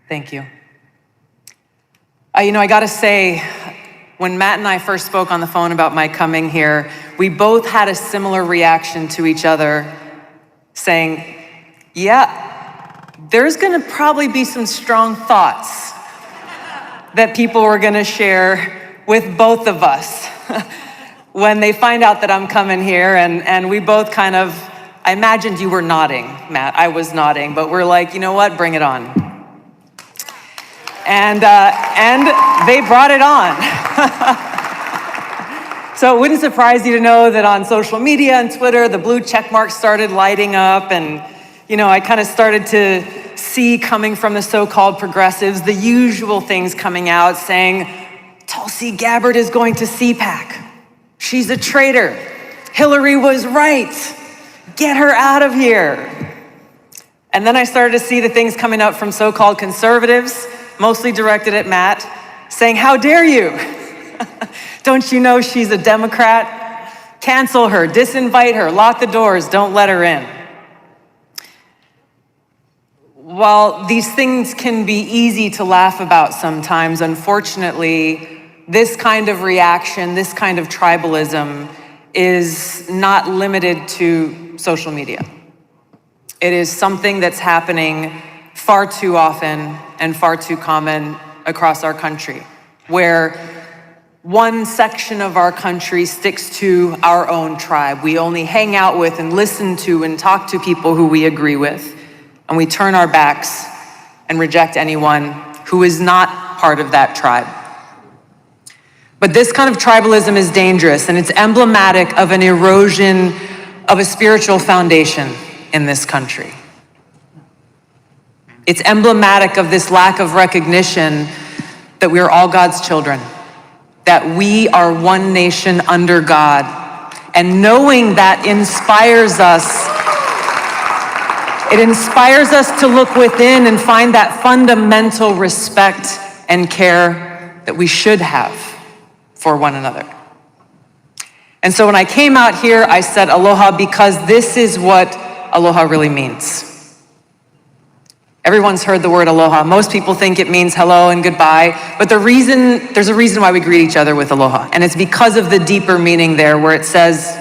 Thank you. I gotta say, when Matt and I first spoke on the phone about my coming here, we both had a similar reaction to each other, saying, yeah, there's gonna probably be some strong thoughts that people were gonna share with both of us when they find out that I'm coming here. And we both kind of, I imagined you were nodding, Matt, I was nodding, but we're like, you know what, bring it on. And they brought it on. So it wouldn't surprise you to know that on social media and Twitter, the blue check marks started lighting up, and I kind of started to see, coming from the so-called progressives, the usual things coming out saying, Tulsi Gabbard is going to CPAC. She's a traitor. Hillary was right. Get her out of here. And then I started to see the things coming up from so-called conservatives, mostly directed at Matt, saying, how dare you? Don't you know she's a Democrat? Cancel her, disinvite her, lock the doors, don't let her in. While these things can be easy to laugh about sometimes, unfortunately, this kind of reaction, this kind of tribalism is not limited to social media. It is something that's happening far too often and far too common across our country, where one section of our country sticks to our own tribe. We only hang out with and listen to and talk to people who we agree with, and we turn our backs and reject anyone who is not part of that tribe. But this kind of tribalism is dangerous, and it's emblematic of an erosion of a spiritual foundation in this country. It's emblematic of this lack of recognition that we are all God's children, that we are one nation under God. And knowing that inspires us. It inspires us to look within and find that fundamental respect and care that we should have for one another. And so when I came out here, I said aloha because this is what aloha really means. Everyone's heard the word aloha. Most people think it means hello and goodbye, but there's a reason why we greet each other with aloha, and it's because of the deeper meaning there, where it says,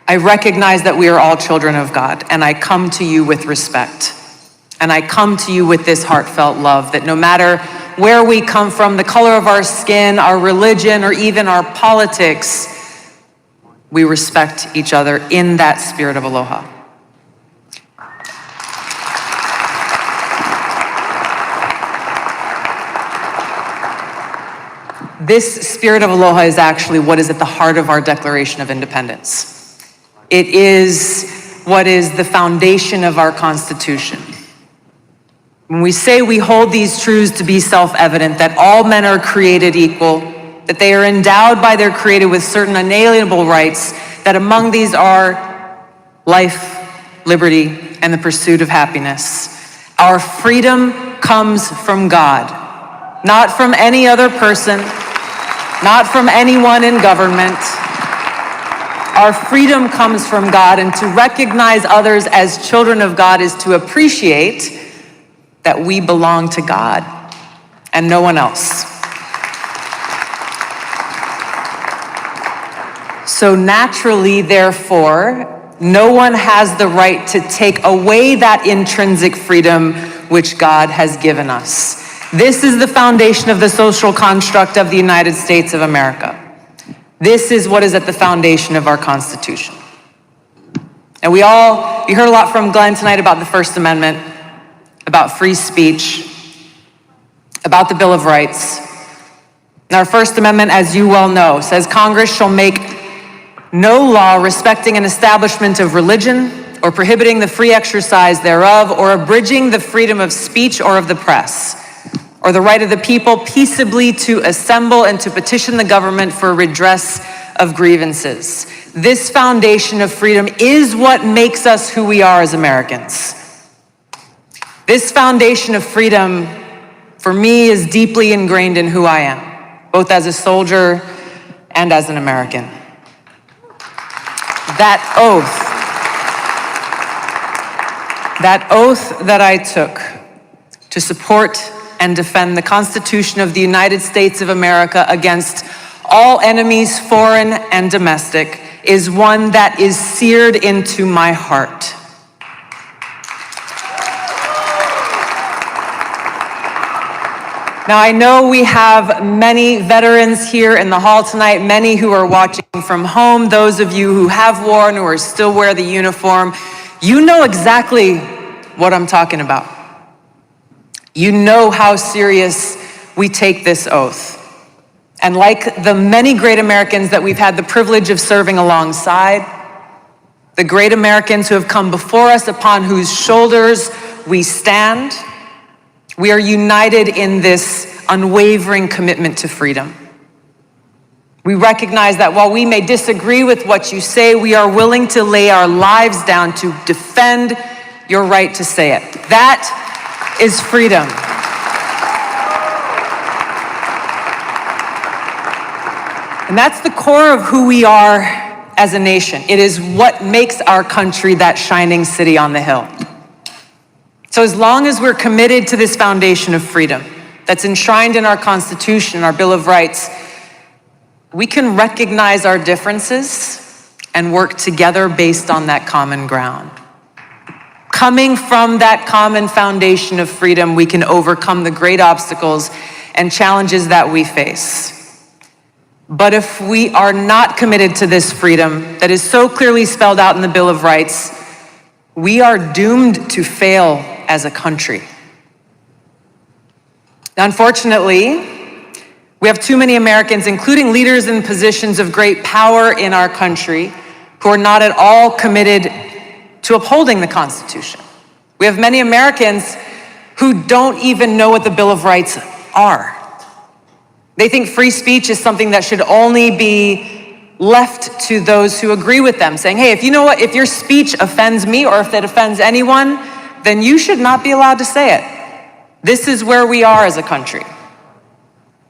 I recognize that we are all children of God, and I come to you with respect, and I come to you with this heartfelt love, that no matter where we come from, the color of our skin, our religion, or even our politics, we respect each other in that spirit of aloha. This spirit of aloha is actually what is at the heart of our Declaration of Independence. It is what is the foundation of our Constitution. When we say we hold these truths to be self-evident, that all men are created equal, that they are endowed by their Creator with certain unalienable rights, that among these are life, liberty, and the pursuit of happiness. Our freedom comes from God, not from any other person, not from anyone in government. Our freedom comes from God, and to recognize others as children of God is to appreciate that we belong to God and no one else. So naturally, therefore, no one has the right to take away that intrinsic freedom which God has given us. This is the foundation of the social construct of the United States of America. This is what is at the foundation of our Constitution. And you heard a lot from Glenn tonight about the First Amendment, about free speech, about the Bill of Rights. And our First Amendment, as you well know, says Congress shall make no law respecting an establishment of religion or prohibiting the free exercise thereof or abridging the freedom of speech or of the press, or the right of the people peaceably to assemble and to petition the government for redress of grievances. This foundation of freedom is what makes us who we are as Americans. This foundation of freedom, for me, is deeply ingrained in who I am, both as a soldier and as an American. That oath that I took to support and defend the Constitution of the United States of America against all enemies, foreign and domestic, is one that is seared into my heart. Now, I know we have many veterans here in the hall tonight, many who are watching from home, those of you who have worn or still wear the uniform. You know exactly what I'm talking about. You know how serious we take this oath. And like the many great Americans that we've had the privilege of serving alongside, the great Americans who have come before us, upon whose shoulders we stand, we are united in this unwavering commitment to freedom. We recognize that while we may disagree with what you say, we are willing to lay our lives down to defend your right to say it. That is freedom. And that's the core of who we are as a nation. It is what makes our country that shining city on the hill. So as long as we're committed to this foundation of freedom that's enshrined in our Constitution, our Bill of Rights, we can recognize our differences and work together based on that common ground. Coming from that common foundation of freedom, we can overcome the great obstacles and challenges that we face. But if we are not committed to this freedom that is so clearly spelled out in the Bill of Rights, we are doomed to fail as a country. Unfortunately, we have too many Americans, including leaders in positions of great power in our country, who are not at all committed to upholding the Constitution. We have many Americans who don't even know what the Bill of Rights are. They think free speech is something that should only be left to those who agree with them, saying, hey, if you know what, if your speech offends me or if it offends anyone, then you should not be allowed to say it. This is where we are as a country.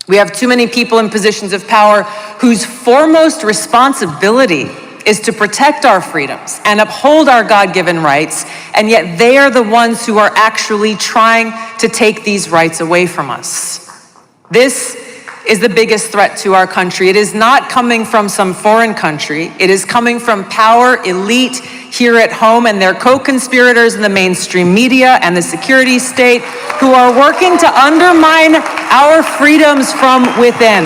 We have too many people in positions of power whose foremost responsibility is to protect our freedoms and uphold our God-given rights, and yet they are the ones who are actually trying to take these rights away from us. This is the biggest threat to our country. It is not coming from some foreign country. It is coming from power elite here at home and their co-conspirators in the mainstream media and the security state who are working to undermine our freedoms from within.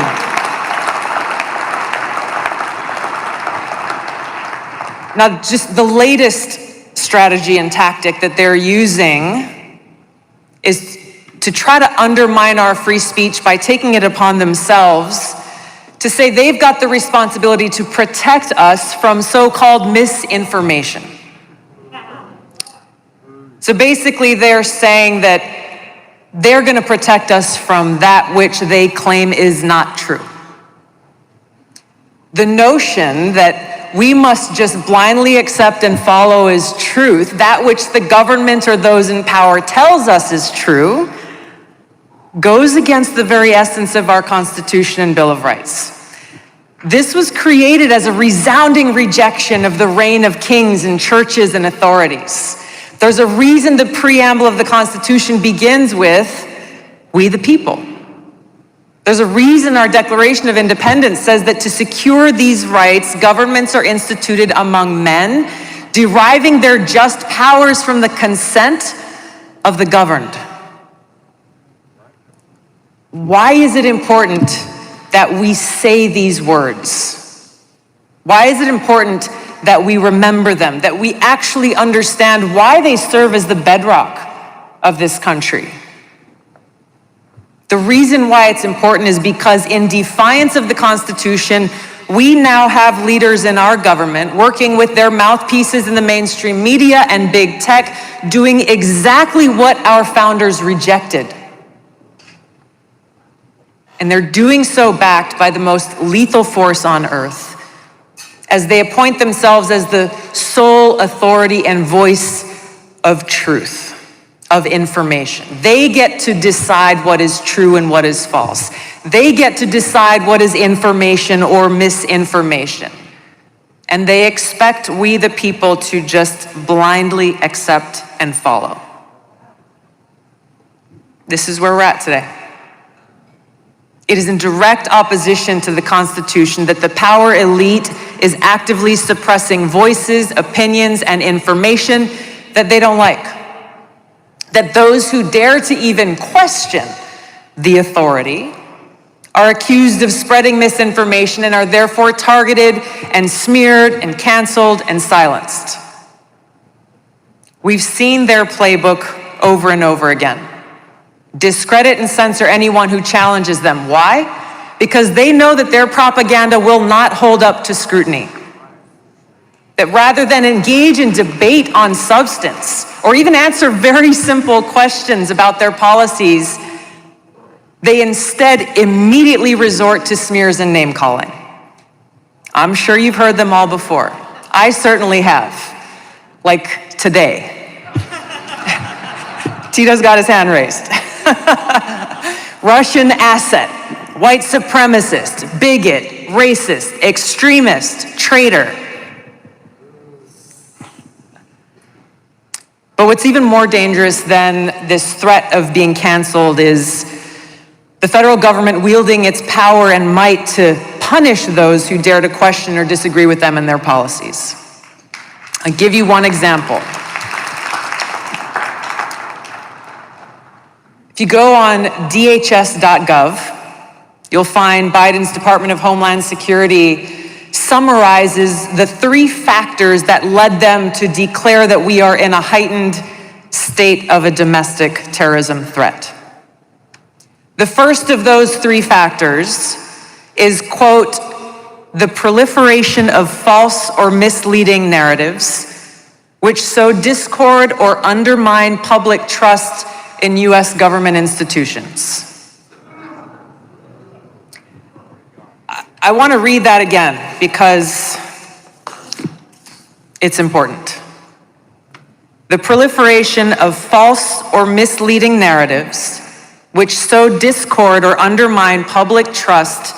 Now, just the latest strategy and tactic that they're using is to try to undermine our free speech by taking it upon themselves to say they've got the responsibility to protect us from so-called misinformation. So basically they're saying that they're going to protect us from that which they claim is not true. The notion that we must just blindly accept and follow as truth, that which the government or those in power tells us is true, goes against the very essence of our Constitution and Bill of Rights. This was created as a resounding rejection of the reign of kings and churches and authorities. There's a reason the preamble of the Constitution begins with, "We the people." There's a reason our Declaration of Independence says that to secure these rights, governments are instituted among men, deriving their just powers from the consent of the governed. Why is it important that we say these words? Why is it important that we remember them, that we actually understand why they serve as the bedrock of this country? The reason why it's important is because in defiance of the Constitution, we now have leaders in our government working with their mouthpieces in the mainstream media and big tech, doing exactly what our founders rejected. And they're doing so backed by the most lethal force on earth, as they appoint themselves as the sole authority and voice of truth, of information. They get to decide what is true and what is false. They get to decide what is information or misinformation. And they expect we, the people, to just blindly accept and follow. This is where we're at today. It is in direct opposition to the Constitution that the power elite is actively suppressing voices, opinions, and information that they don't like. That those who dare to even question the authority are accused of spreading misinformation and are therefore targeted and smeared and canceled and silenced. We've seen their playbook over and over again. Discredit and censor anyone who challenges them. Why? Because they know that their propaganda will not hold up to scrutiny. That rather than engage in debate on substance, or even answer very simple questions about their policies, they instead immediately resort to smears and name calling. I'm sure you've heard them all before. I certainly have, like today. Tito's got his hand raised. Russian asset, white supremacist, bigot, racist, extremist, traitor. But what's even more dangerous than this threat of being canceled is the federal government wielding its power and might to punish those who dare to question or disagree with them and their policies. I'll give you one example. If you go on dhs.gov, you'll find Biden's Department of Homeland Security summarizes the 3 factors that led them to declare that we are in a heightened state of a domestic terrorism threat. The first of those 3 factors is, quote, the proliferation of false or misleading narratives which sow discord or undermine public trust in U.S. government institutions. I want to read that again because it's important. The proliferation of false or misleading narratives which sow discord or undermine public trust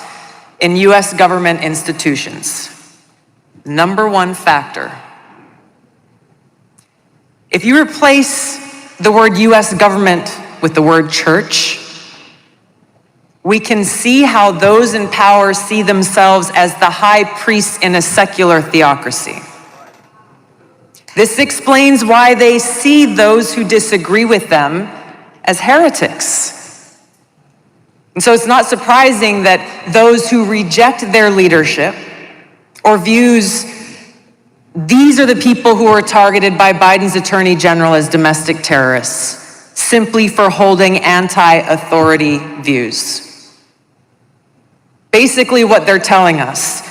in U.S. government institutions. Number 1 factor. If you replace the word U.S. government with the word church, we can see how those in power see themselves as the high priests in a secular theocracy. This explains why they see those who disagree with them as heretics. And so it's not surprising that those who reject their leadership or views, these are the people who are targeted by Biden's attorney general as domestic terrorists, simply for holding anti-authority views. Basically, what they're telling us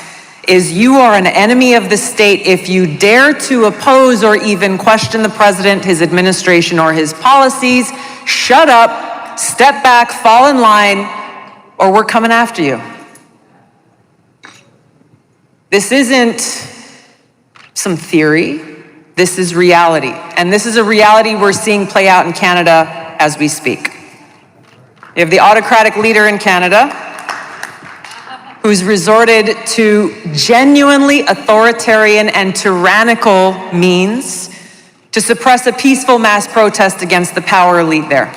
is you are an enemy of the state if you dare to oppose or even question the president, his administration, or his policies. Shut up, step back, fall in line, or we're coming after you. This isn't some theory, this is reality. And this is a reality we're seeing play out in Canada as we speak. You have the autocratic leader in Canada who's resorted to genuinely authoritarian and tyrannical means to suppress a peaceful mass protest against the power elite there.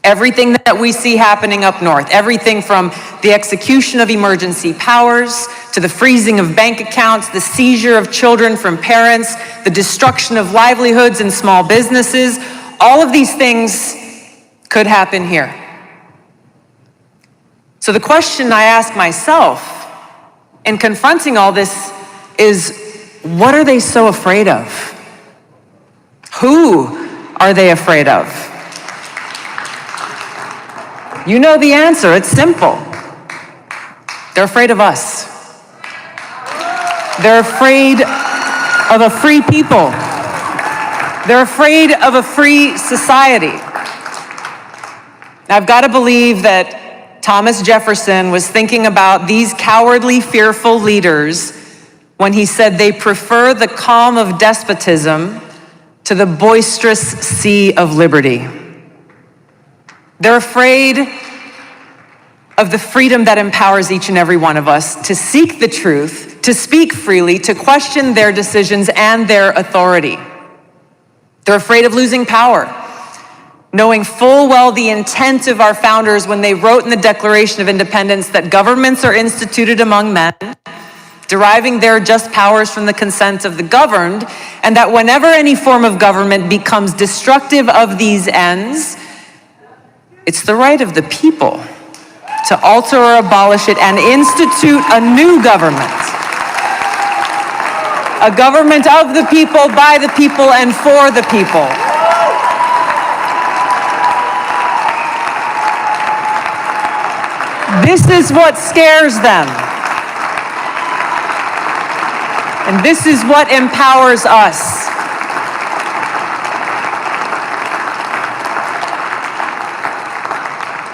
Everything that we see happening up north, everything from the execution of emergency powers to the freezing of bank accounts, the seizure of children from parents, the destruction of livelihoods and small businesses, all of these things could happen here. So the question I ask myself in confronting all this is, what are they so afraid of? Who are they afraid of? You know the answer, it's simple. They're afraid of us. They're afraid of a free people. They're afraid of a free society. Now, I've got to believe that Thomas Jefferson was thinking about these cowardly, fearful leaders when he said they prefer the calm of despotism to the boisterous sea of liberty. They're afraid of the freedom that empowers each and every one of us to seek the truth, to speak freely, to question their decisions and their authority. They're afraid of losing power. knowing full well the intent of our founders when they wrote in the Declaration of Independence that governments are instituted among men, deriving their just powers from the consent of the governed, and that whenever any form of government becomes destructive of these ends, it's the right of the people to alter or abolish it and institute a new government. A government of the people, by the people, and for the people. This is what scares them. And this is what empowers us.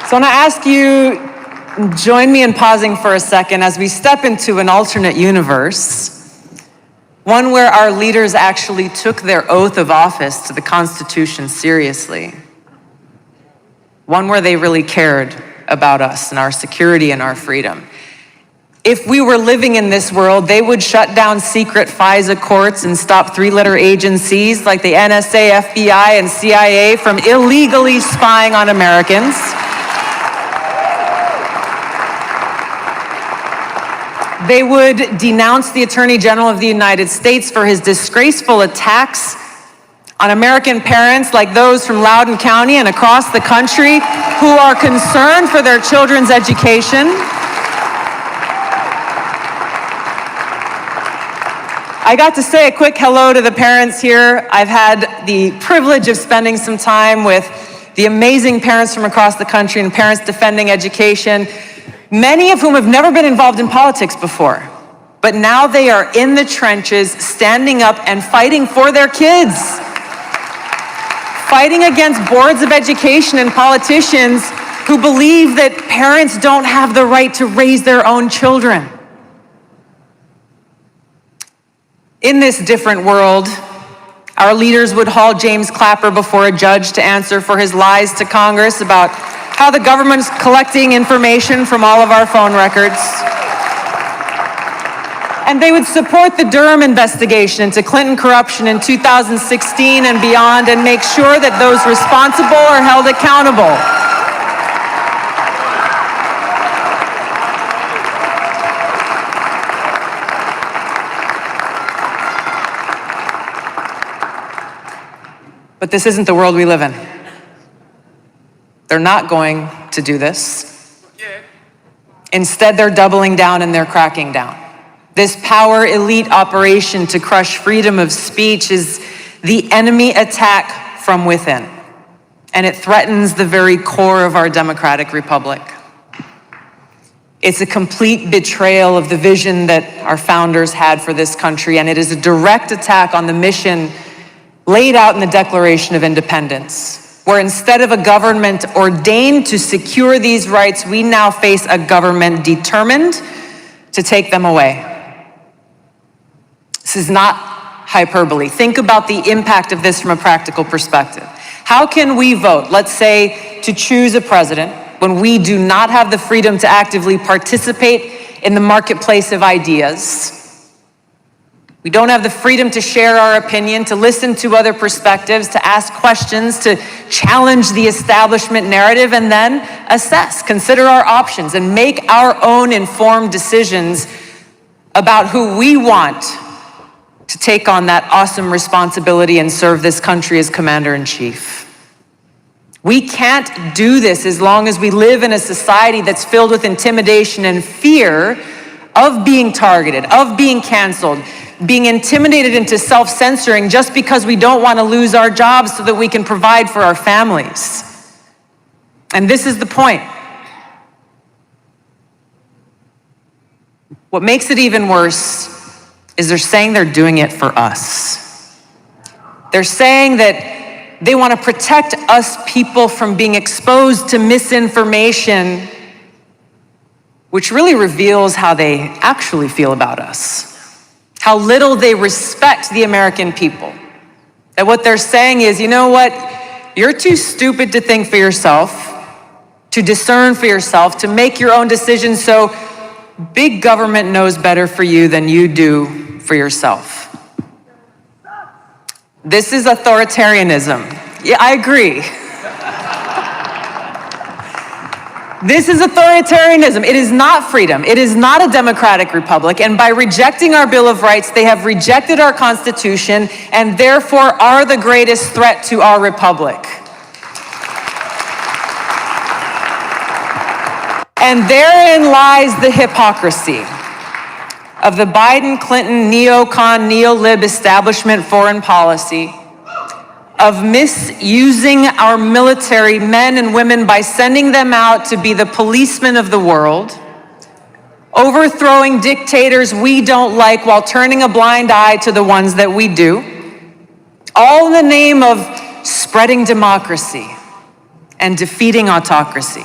So I want to ask you, join me in pausing for a second as we step into an alternate universe, one where our leaders actually took their oath of office to the Constitution seriously, one where they really cared about us and our security and our freedom. If we were living in this world, they would shut down secret FISA courts and stop three-letter agencies like the NSA, FBI, and CIA from illegally spying on Americans. They would denounce the Attorney General of the United States for his disgraceful attacks on American parents like those from Loudoun County and across the country who are concerned for their children's education. I got to say a quick hello to the parents here. I've had the privilege of spending some time with the amazing parents from across the country and parents defending education, many of whom have never been involved in politics before, but now they are in the trenches, standing up and fighting for their kids, fighting against boards of education and politicians who believe that parents don't have the right to raise their own children. In this different world, our leaders would haul James Clapper before a judge to answer for his lies to Congress about how the government's collecting information from all of our phone records. And they would support the Durham investigation into Clinton corruption in 2016 and beyond and make sure that those responsible are held accountable. But this isn't the world we live in. They're not going to do this. Instead, they're doubling down and they're cracking down. This power elite operation to crush freedom of speech is the enemy attack from within, and it threatens the very core of our democratic republic. It's a complete betrayal of the vision that our founders had for this country, and it is a direct attack on the mission laid out in the Declaration of Independence, where instead of a government ordained to secure these rights, we now face a government determined to take them away. This is not hyperbole. Think about the impact of this from a practical perspective. How can we vote, let's say, to choose a president when we do not have the freedom to actively participate in the marketplace of ideas? We don't have the freedom to share our opinion, to listen to other perspectives, to ask questions, to challenge the establishment narrative, and then assess, consider our options, and make our own informed decisions about who we want to take on that awesome responsibility and serve this country as commander-in-chief. We can't do this as long as we live in a society that's filled with intimidation and fear of being targeted, of being canceled, being intimidated into self-censoring just because we don't want to lose our jobs so that we can provide for our families. And this is the point. What makes it even worse is they're saying they're doing it for us. They're saying that they want to protect us people from being exposed to misinformation, which really reveals how they actually feel about us. How little they respect the American people. That what they're saying is, you know what? You're too stupid to think for yourself, to discern for yourself, to make your own decisions, so big government knows better for you than you do for yourself. This is authoritarianism. Yeah, I agree. This is authoritarianism. It is not freedom. It is not a democratic republic. And by rejecting our Bill of Rights, they have rejected our Constitution and therefore are the greatest threat to our republic. And therein lies the hypocrisy of the Biden, Clinton, neocon, neo-lib establishment foreign policy of misusing our military men and women by sending them out to be the policemen of the world, overthrowing dictators we don't like while turning a blind eye to the ones that we do, all in the name of spreading democracy and defeating autocracy.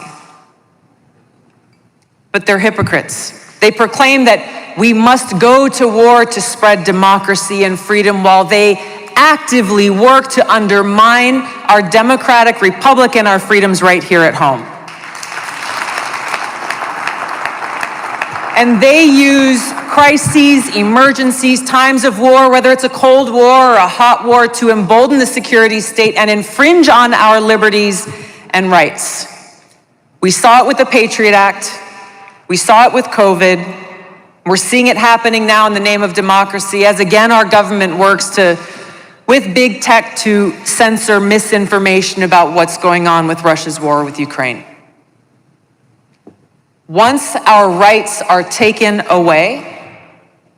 But they're hypocrites. They proclaim that we must go to war to spread democracy and freedom while they actively work to undermine our democratic republic and our freedoms right here at home. And they use crises, emergencies, times of war, whether it's a Cold War or a hot war, to embolden the security state and infringe on our liberties and rights. We saw it with the Patriot Act. We saw it with COVID. We're seeing it happening now in the name of democracy as again our government works with big tech to censor misinformation about what's going on with Russia's war with Ukraine. Once our rights are taken away,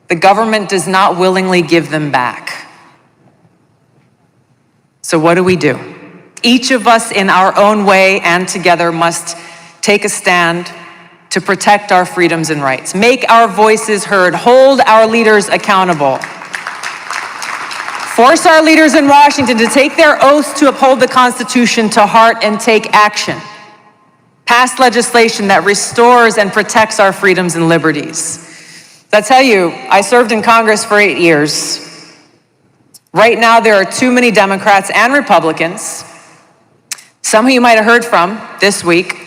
the government does not willingly give them back. So what do? Each of us in our own way and together must take a stand to protect our freedoms and rights, make our voices heard, hold our leaders accountable. Force our leaders in Washington to take their oaths to uphold the Constitution to heart and take action. Pass legislation that restores and protects our freedoms and liberties. I tell you, I served in Congress for 8 years. Right now, there are too many Democrats and Republicans, some who you might have heard from this week,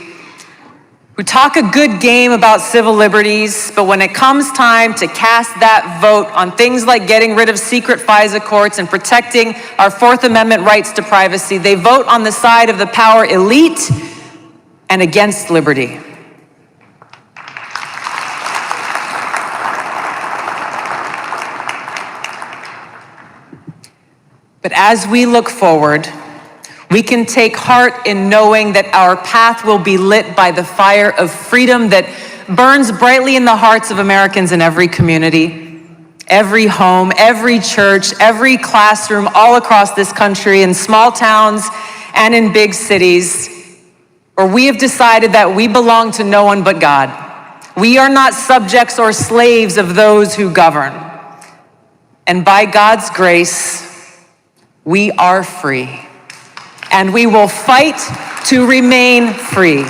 who talk a good game about civil liberties, but when it comes time to cast that vote on things like getting rid of secret FISA courts and protecting our Fourth Amendment rights to privacy, they vote on the side of the power elite and against liberty. But as we look forward, we can take heart in knowing that our path will be lit by the fire of freedom that burns brightly in the hearts of Americans in every community, every home, every church, every classroom, all across this country, in small towns and in big cities, where we have decided that we belong to no one but God. We are not subjects or slaves of those who govern. And by God's grace, we are free. And we will fight to remain free.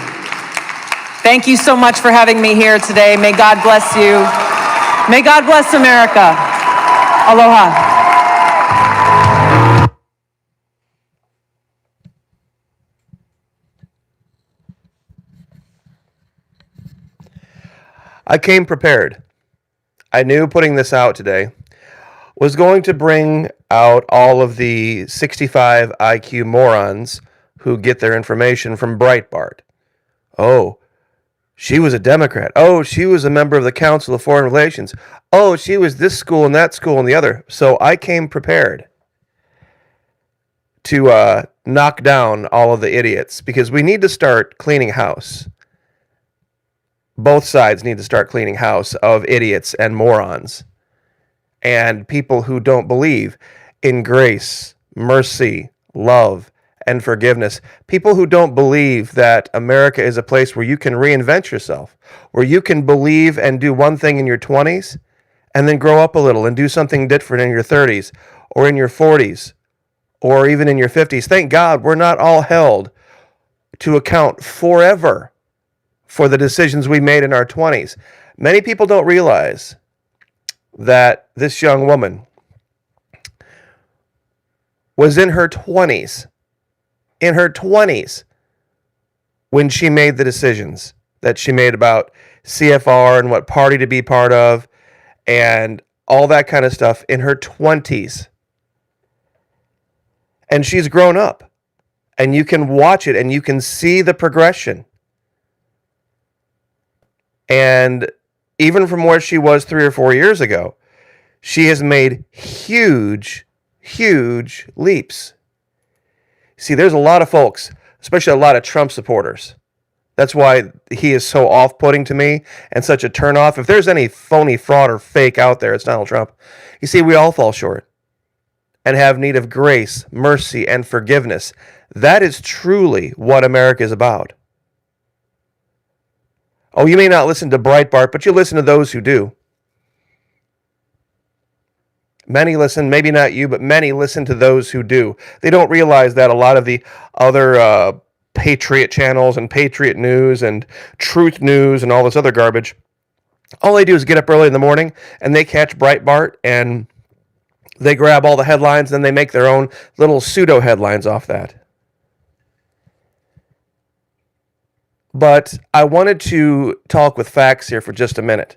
Thank you so much for having me here today. May God bless you. May God bless America. Aloha. I came prepared. I knew putting this out today was going to bring out all of the 65 IQ morons who get their information from Breitbart. Oh, she was a Democrat. Oh, she was a member of the Council of Foreign Relations. Oh, she was this school and that school and the other. So I came prepared to knock down all of the idiots because we need to start cleaning house. Both sides need to start cleaning house of idiots and morons and people who don't believe in grace, mercy, love, and forgiveness. People who don't believe that America is a place where you can reinvent yourself, where you can believe and do one thing in your 20s and then grow up a little and do something different in your 30s or in your 40s or even in your 50s. Thank God we're not all held to account forever for the decisions we made in our 20s. Many people don't realize that this young woman was in her 20s, when she made the decisions that she made about CFR and what party to be part of and all that kind of stuff in her 20s. And she's grown up, and you can watch it and you can see the progression. And even from where she was 3 or 4 years ago, she has made huge, huge leaps. See, there's a lot of folks, especially a lot of Trump supporters. That's why he is so off-putting to me and such a turnoff. If there's any phony fraud or fake out there, it's Donald Trump. You see, we all fall short and have need of grace, mercy, and forgiveness. That is truly what America is about. Oh, you may not listen to Breitbart, but you listen to those who do. Many listen, maybe not you, but many listen to those who do. They don't realize that a lot of the other Patriot channels and Patriot News and Truth News and all this other garbage, all they do is get up early in the morning and they catch Breitbart and they grab all the headlines and then they make their own little pseudo headlines off that. But I wanted to talk with facts here for just a minute.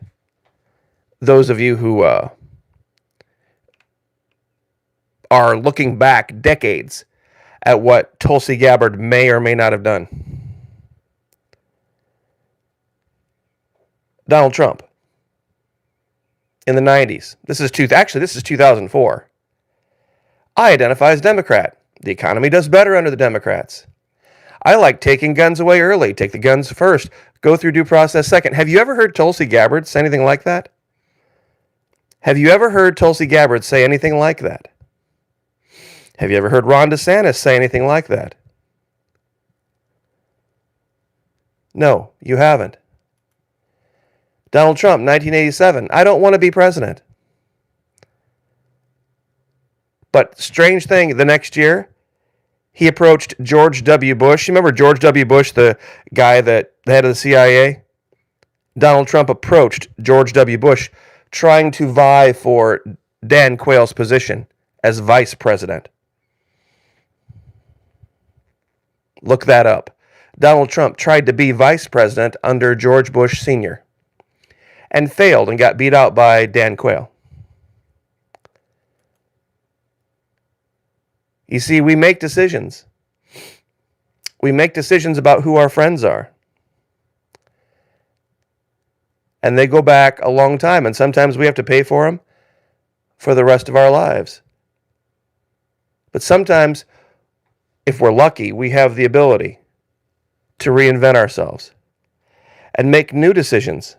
Those of you who are looking back decades at what Tulsi Gabbard may or may not have done. Donald Trump in the 90s. This is 2004. I identify as Democrat. The economy does better under the Democrats. I like taking guns away early. Take the guns first. Go through due process second. Have you ever heard Tulsi Gabbard say anything like that? Have you ever heard Tulsi Gabbard say anything like that? Have you ever heard Ron DeSantis say anything like that? No, you haven't. Donald Trump, 1987. I don't want to be president. But strange thing, the next year, he approached George W. Bush. You remember George W. Bush, the guy that the head of the CIA? Donald Trump approached George W. Bush trying to vie for Dan Quayle's position as vice president. Look that up. Donald Trump tried to be vice president under George Bush Sr. and failed and got beat out by Dan Quayle. You see, we make decisions. We make decisions about who our friends are. And they go back a long time, and sometimes we have to pay for them for the rest of our lives. But sometimes, if we're lucky, we have the ability to reinvent ourselves and make new decisions.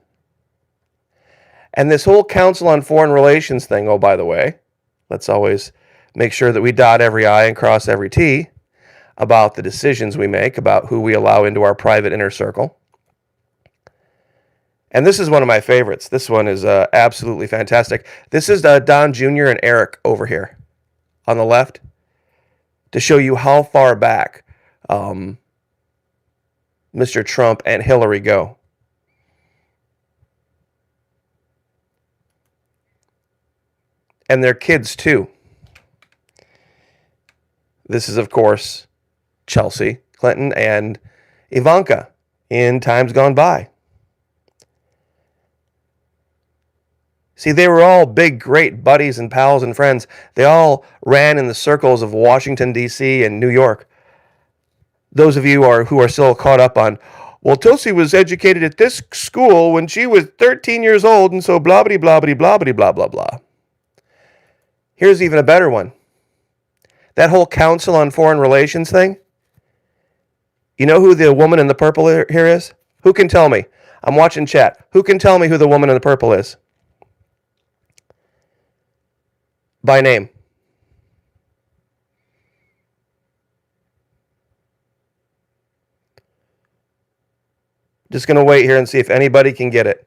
And this whole Council on Foreign Relations thing, oh, by the way, let's always make sure that we dot every I and cross every T about the decisions we make, about who we allow into our private inner circle. And this is one of my favorites. This one is absolutely fantastic. This is Don Jr. and Eric over here on the left to show you how far back Mr. Trump and Hillary go. And their kids, too. This is, of course, Chelsea Clinton and Ivanka in times gone by. See, they were all big, great buddies and pals and friends. They all ran in the circles of Washington, D.C. and New York. Those of you who are still caught up on, well, Tulsi was educated at this school when she was 13 years old, and so blah, blah, blah, blah, blah, blah, blah, blah, blah. Here's even a better one. That whole Council on Foreign Relations thing. You know who the woman in the purple here is? Who can tell me? I'm watching chat. Who can tell me who the woman in the purple is? By name. Just going to wait here and see if anybody can get it.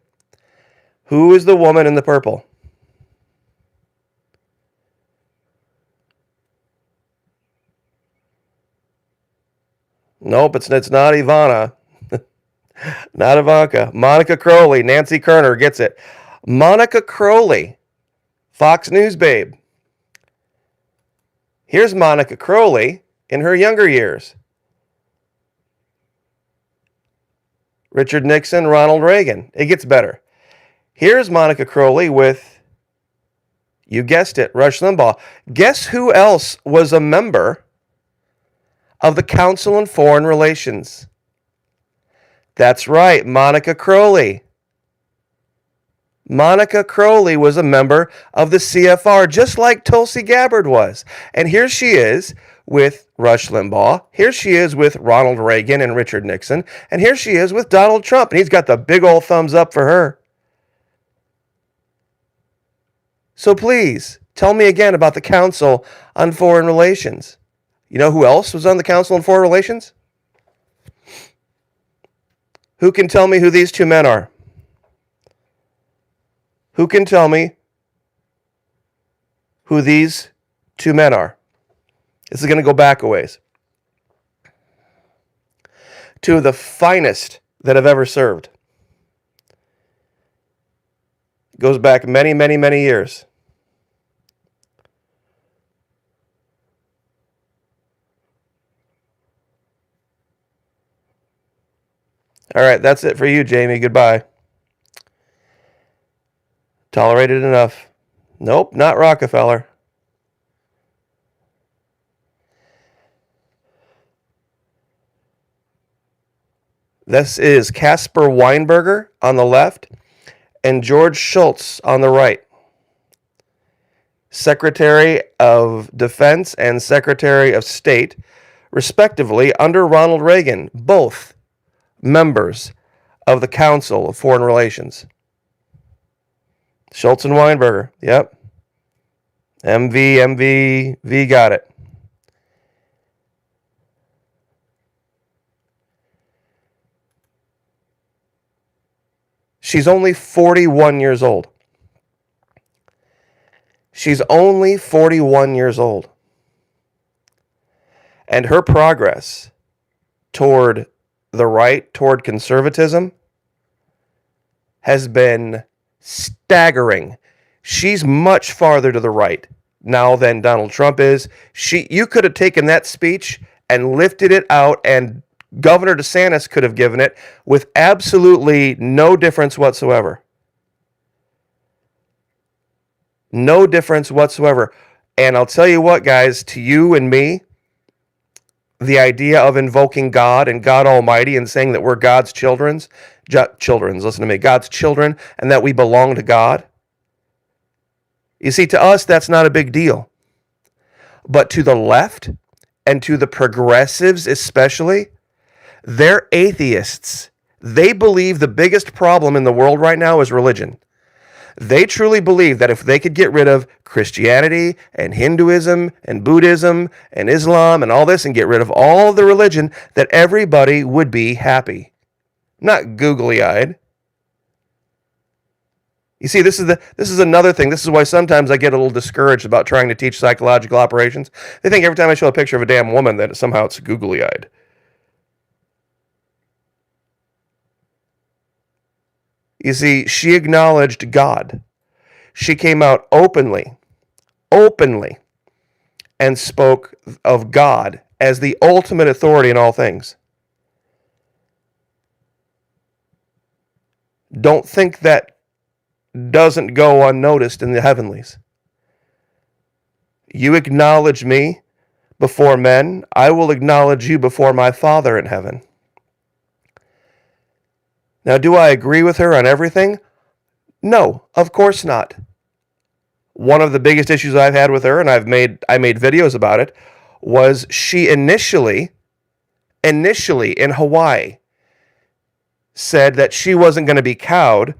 Who is the woman in the purple? Nope, it's not Ivana. Not Ivanka. Monica Crowley. Nancy Kerner gets it. Monica Crowley. Fox News babe. Here's Monica Crowley in her younger years. Richard Nixon, Ronald Reagan. It gets better. Here's Monica Crowley with, you guessed it, Rush Limbaugh. Guess who else was a member of the Council on Foreign Relations? That's right, Monica Crowley. Monica Crowley was a member of the CFR, just like Tulsi Gabbard was. And here she is with Rush Limbaugh. Here she is with Ronald Reagan and Richard Nixon. And here she is with Donald Trump. And he's got the big old thumbs up for her. So please, tell me again about the Council on Foreign Relations. You know who else was on the Council on Foreign Relations? Who can tell me who these two men are? Who can tell me who these two men are? This is going to go back a ways. Two of the finest that have ever served. It goes back many, many, many years. All right, that's it for you, Jamie. Goodbye. Tolerated enough. Nope, not Rockefeller. This is Caspar Weinberger on the left and George Shultz on the right. Secretary of Defense and Secretary of State, respectively, under Ronald Reagan, both members of the Council of Foreign Relations. Shultz and Weinberger, yep. MV, got it. She's only 41 years old. She's only 41 years old. And her progress toward the right, toward conservatism, has been staggering. She's much farther to the right now than Donald Trump is. You could have taken that speech and lifted it out, and Governor DeSantis could have given it with absolutely no difference whatsoever. No difference whatsoever. And I'll tell you what, guys, to you and me, the idea of invoking God and God Almighty and saying that we're God's children, God's children, and that we belong to God. You see, to us, that's not a big deal. But to the left and to the progressives especially, they're atheists. They believe the biggest problem in the world right now is religion. They truly believe that if they could get rid of Christianity and Hinduism and Buddhism and Islam and all this and get rid of all of the religion, that everybody would be happy. Not googly-eyed. You see, this is another thing. This is why sometimes I get a little discouraged about trying to teach psychological operations. They think every time I show a picture of a damn woman that somehow it's googly-eyed. You see, she acknowledged God. She came out openly, and spoke of God as the ultimate authority in all things. Don't think that doesn't go unnoticed in the heavenlies. You acknowledge me before men, I will acknowledge you before my Father in heaven. Now, do I agree with her on everything? No, of course not. One of the biggest issues I've had with her, and I made videos about it, was she initially in Hawaii said that she wasn't going to be cowed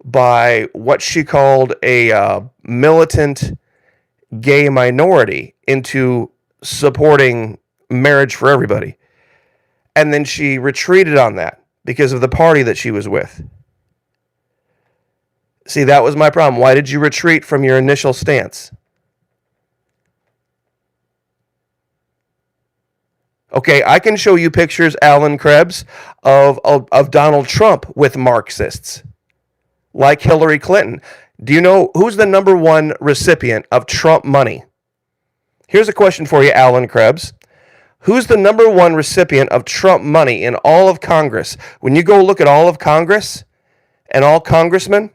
by what she called a militant gay minority into supporting marriage for everybody. And then she retreated on that because of the party that she was with. See, that was my problem. Why did you retreat from your initial stance? Okay, I can show you pictures, Alan Krebs, of Donald Trump with Marxists, like Hillary Clinton. Do you know who's the number one recipient of Trump money? Here's a question for you, Alan Krebs. Who's the number one recipient of Trump money in all of Congress? When you go look at all of Congress and all congressmen,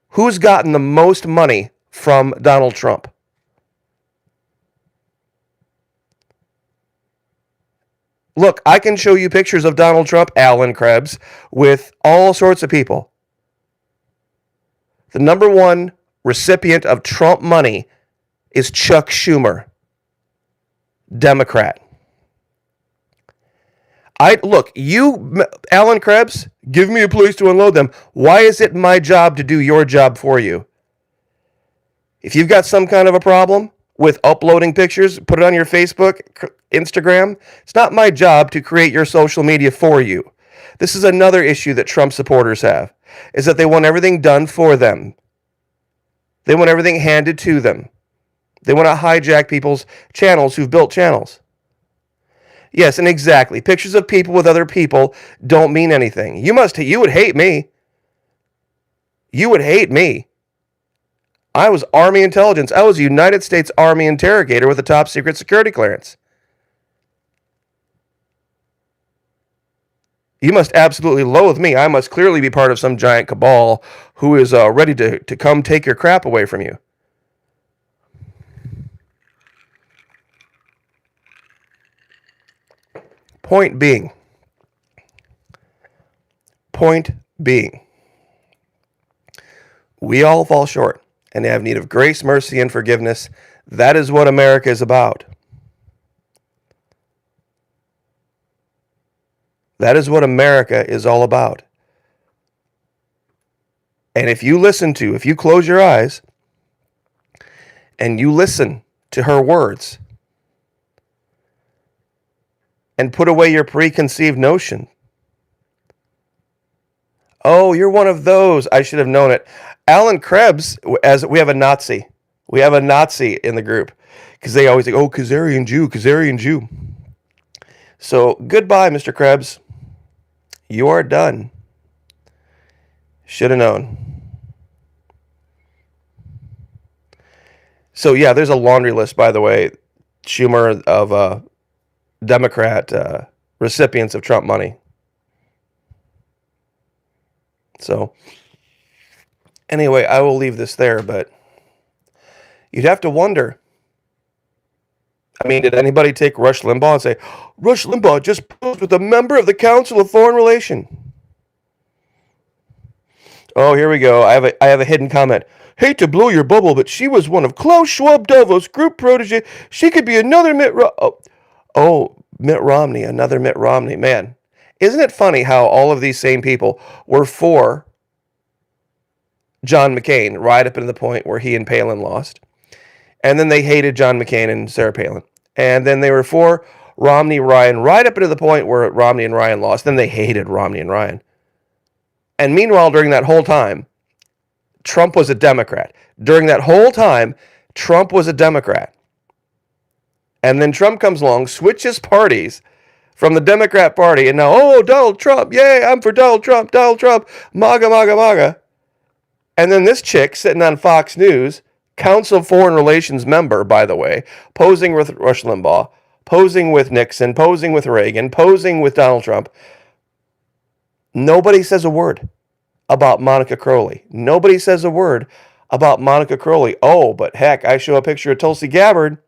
who's gotten the most money from Donald Trump? Look, I can show you pictures of Donald Trump, Alan Krebs, with all sorts of people. The number one recipient of Trump money is Chuck Schumer, Democrat. Alan Krebs, give me a place to unload them. Why is it my job to do your job for you? If you've got some kind of a problem with uploading pictures, put it on your Facebook, Instagram. It's not my job to create your social media for you. This is another issue that Trump supporters have, is that they want everything done for them. They want everything handed to them. They want to hijack people's channels who've built channels. Yes, and exactly. Pictures of people with other people don't mean anything. You would hate me. You would hate me. I was Army intelligence. I was a United States Army interrogator with a top secret security clearance. You must absolutely loathe me. I must clearly be part of some giant cabal who is ready to come take your crap away from you. Point being, we all fall short and have need of grace, mercy, and forgiveness. That is what America is about. That is what America is all about. And if you close your eyes and you listen to her words and put away your preconceived notion. Oh, you're one of those. I should have known it. Alan Krebs, as we have a Nazi. We have a Nazi in the group because they always say, oh, Khazarian Jew. So goodbye, Mr. Krebs. You are done. Should have known. So yeah, there's a laundry list, by the way, Schumer, of Democrat recipients of Trump money. So anyway, I will leave this there, but you'd have to wonder. I mean, did anybody take Rush Limbaugh and say, Rush Limbaugh just posed with a member of the Council of Foreign Relations? Oh, here we go. I have a hidden comment. Hate to blow your bubble, but she was one of Klaus Schwab Davos group protege. She could be another Mitt Romney. Mitt Romney, another Mitt Romney. Man, isn't it funny how all of these same people were for John McCain right up to the point where he and Palin lost. And then they hated John McCain and Sarah Palin. And then they were for Romney, Ryan, right up to the point where Romney and Ryan lost. Then they hated Romney and Ryan. And meanwhile, during that whole time, Trump was a Democrat. During that whole time, Trump was a Democrat. And then Trump comes along, switches parties from the Democrat Party, and now, oh, Donald Trump, yay, I'm for Donald Trump, MAGA, MAGA, MAGA. And then this chick sitting on Fox News, Council of Foreign Relations member, by the way, posing with Rush Limbaugh, posing with Nixon, posing with Reagan, posing with Donald Trump. Nobody says a word about Monica Crowley. Nobody says a word about Monica Crowley. Oh, but heck, I show a picture of Tulsi Gabbard.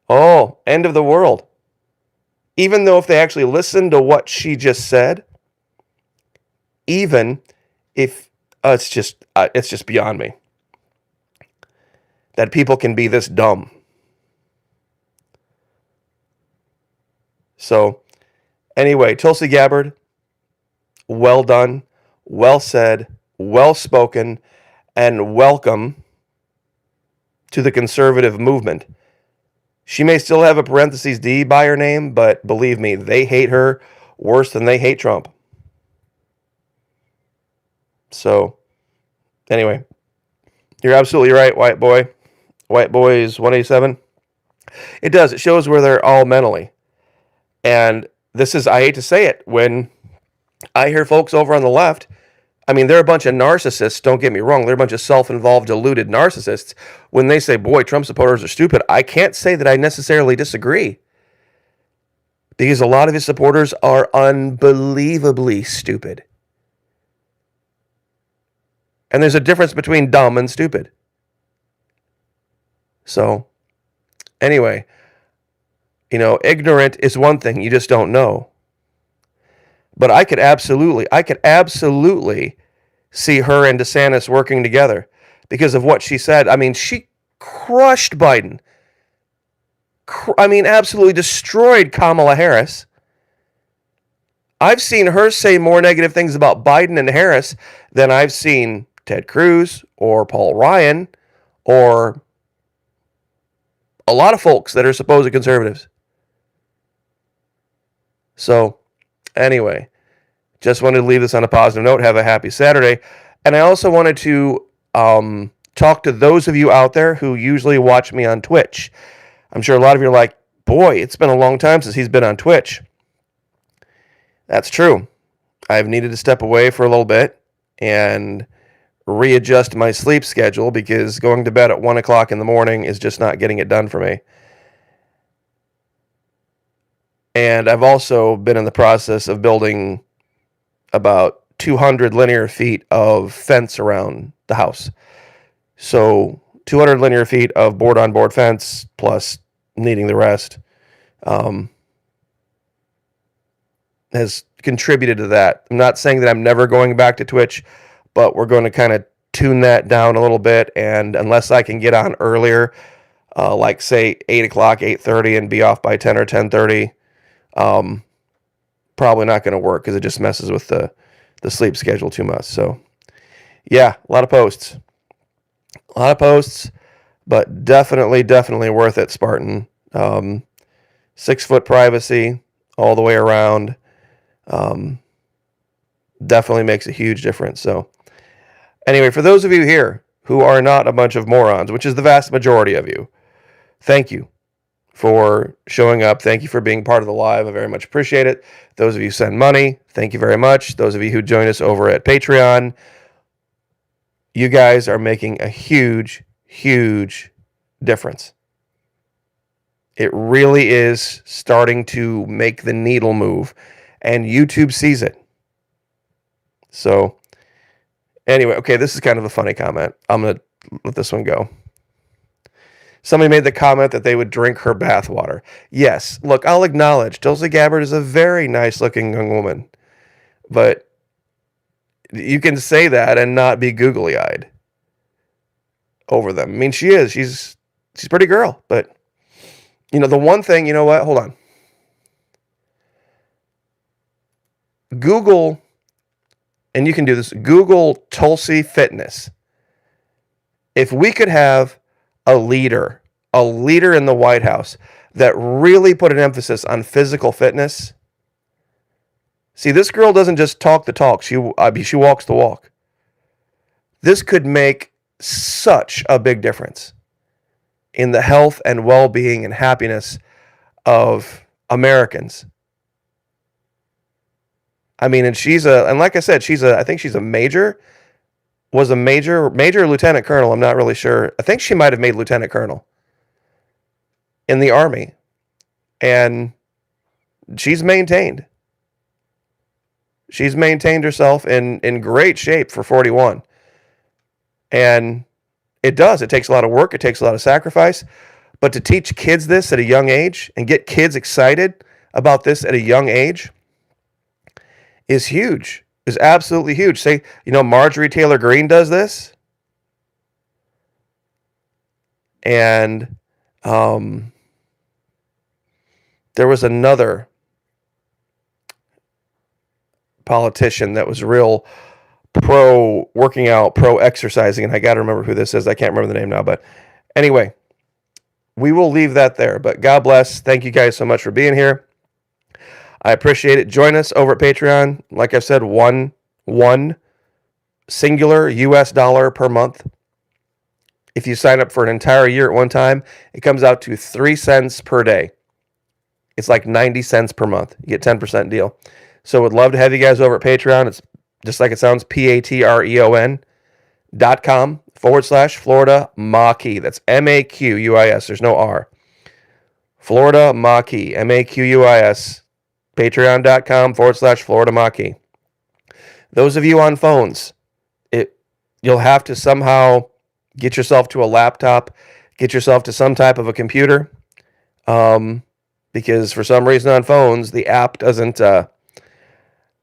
Oh, end of the world. Even though if they actually listen to what she just said, even if it's just beyond me that people can be this dumb. So anyway, Tulsi Gabbard, well done, well said, well spoken, and welcome to the conservative movement. She may still have a parentheses D by her name, but believe me, they hate her worse than they hate Trump. So, anyway, you're absolutely right, white boy. White boy is 187. It does. It shows where they're all mentally. And this is, I hate to say it, when I hear folks over on the left, I mean, they're a bunch of narcissists, don't get me wrong. They're a bunch of self-involved, deluded narcissists. When they say, boy, Trump supporters are stupid, I can't say that I necessarily disagree. Because a lot of his supporters are unbelievably stupid. And there's a difference between dumb and stupid. So, anyway, ignorant is one thing, you just don't know. But I could absolutely see her and DeSantis working together because of what she said. I mean, she crushed Biden. Absolutely destroyed Kamala Harris. I've seen her say more negative things about Biden and Harris than I've seen Ted Cruz or Paul Ryan or a lot of folks that are supposed conservatives. So, anyway, just wanted to leave this on a positive note. Have a happy Saturday. And I also wanted to talk to those of you out there who usually watch me on Twitch. I'm sure a lot of you are like, boy, it's been a long time since he's been on Twitch. That's true. I've needed to step away for a little bit and readjust my sleep schedule because going to bed at 1 o'clock in the morning is just not getting it done for me. And I've also been in the process of building about 200 linear feet of fence around the house. So 200 linear feet of board-on-board fence plus needing the rest has contributed to that. I'm not saying that I'm never going back to Twitch, but we're going to kind of tune that down a little bit. And unless I can get on earlier, like say 8 o'clock, 8:30 and be off by 10 or 10:30, probably not going to work because it just messes with the sleep schedule too much. So yeah, a lot of posts, but definitely worth it, Spartan. 6 foot privacy all the way around. Definitely makes a huge difference. So anyway, for those of you here who are not a bunch of morons, which is the vast majority of you, thank you for showing up. Thank you for being part of the live. I very much appreciate it. Those of you who send money, thank you very much. Those of you who join us over at Patreon, you guys are making a huge difference. It really is starting to make the needle move, and YouTube sees it. So anyway, okay, this is kind of a funny comment. I'm going to let this one go. Somebody made the comment that they would drink her bathwater. Yes, look, I'll acknowledge Tulsi Gabbard is a very nice-looking young woman, but you can say that and not be googly-eyed over them. I mean, she is. She's a pretty girl, but the one thing, you know what? Hold on. Google, and you can do this, Google Tulsi Fitness. If we could have a leader in the White House that really put an emphasis on physical fitness. See, this girl doesn't just talk the talk. She walks the walk. This could make such a big difference in the health and well-being and happiness of Americans. I mean, and like I said, I think she's a major lieutenant colonel. I'm not really sure. I think she might have made lieutenant colonel in the Army. And she's maintained herself in great shape for 41. And it takes a lot of work. It takes a lot of sacrifice. But to teach kids this at a young age and get kids excited about this at a young age is huge. Is absolutely huge. Say, Marjorie Taylor Greene does this. And there was another politician that was real pro working out, pro exercising, and I got to remember who this is. I can't remember the name now, but anyway, we will leave that there. But God bless. Thank you guys so much for being here. I appreciate it. Join us over at Patreon. Like I've said, one singular US dollar per month. If you sign up for an entire year at one time, it comes out to 3 cents per day. It's like 90 cents per month. You get 10% deal. So would love to have you guys over at Patreon. It's just like it sounds, patreon.com/Florida Maquis. That's Maquis. There's no R. Florida Maquis. Maquis. Patreon.com/Florida Maquis. Those of you on phones, you'll have to somehow get yourself to a laptop, get yourself to some type of a computer, because for some reason on phones, the app doesn't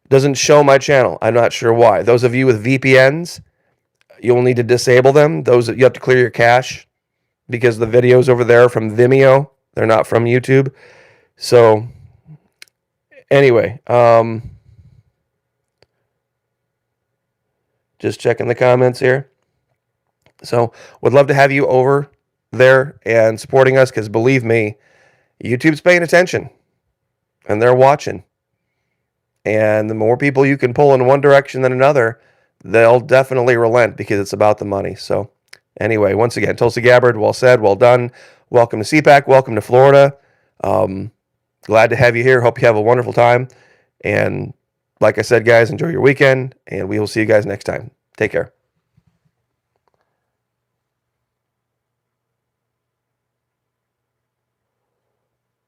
Doesn't show my channel. I'm not sure why. Those of you with VPNs, you'll need to disable them. Those you have to clear your cache because the videos over there are from Vimeo. They're not from YouTube. So anyway, just checking the comments here. So would love to have you over there and supporting us, because believe me, YouTube's paying attention and they're watching. And the more people you can pull in one direction than another, they'll definitely relent, because it's about the money. So anyway, once again, Tulsi Gabbard, well said, well done. Welcome to CPAC. Welcome to Florida. Glad to have you here. Hope you have a wonderful time. And like I said, guys, enjoy your weekend, and we will see you guys next time. Take care.